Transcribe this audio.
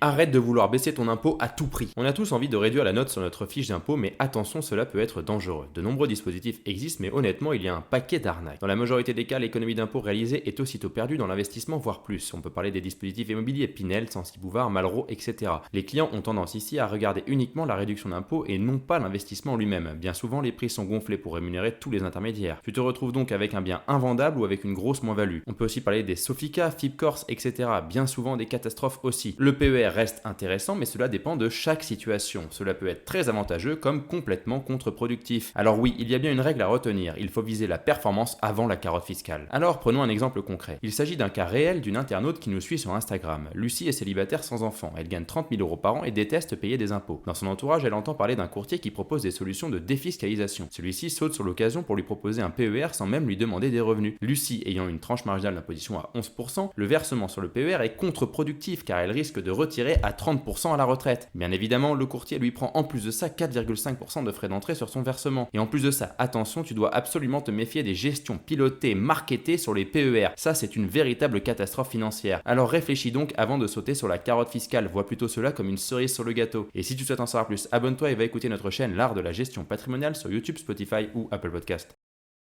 Arrête de vouloir baisser ton impôt à tout prix. On a tous envie de réduire la note sur notre fiche d'impôt, mais attention, cela peut être dangereux. De nombreux dispositifs existent, mais honnêtement, il y a un paquet d'arnaques. Dans la majorité des cas, l'économie d'impôt réalisée est aussitôt perdue dans l'investissement, voire plus. On peut parler des dispositifs immobiliers Pinel, Sancy Bouvard, Malraux, etc. Les clients ont tendance ici à regarder uniquement la réduction d'impôt et non pas l'investissement lui-même. Bien souvent, les prix sont gonflés pour rémunérer tous les intermédiaires. Tu te retrouves donc avec un bien invendable ou avec une grosse moins-value. On peut aussi parler des Sofica, FIPCorse, etc. Bien souvent des catastrophes aussi. Le PER reste intéressant, mais cela dépend de chaque situation. Cela peut être très avantageux comme complètement contre-productif. Alors oui, il y a bien une règle à retenir, il faut viser la performance avant la carotte fiscale. Alors prenons un exemple concret. Il s'agit d'un cas réel d'une internaute qui nous suit sur Instagram. Lucie est célibataire sans enfant, elle gagne 30 000 € par an et déteste payer des impôts. Dans son entourage, elle entend parler d'un courtier qui propose des solutions de défiscalisation. Celui-ci saute sur l'occasion pour lui proposer un PER sans même lui demander des revenus. Lucie ayant une tranche marginale d'imposition à 11%, le versement sur le PER est contre-productif car elle risque de retirer à 30% à la retraite. Bien évidemment, le courtier lui prend en plus de ça 4,5% de frais d'entrée sur son versement. Et en plus de ça, attention, tu dois absolument te méfier des gestions pilotées, marketées sur les PER. Ça, c'est une véritable catastrophe financière. Alors réfléchis donc avant de sauter sur la carotte fiscale, vois plutôt cela comme une cerise sur le gâteau. Et si tu souhaites en savoir plus, abonne-toi et va écouter notre chaîne L'Art de la Gestion Patrimoniale sur YouTube, Spotify ou Apple Podcast.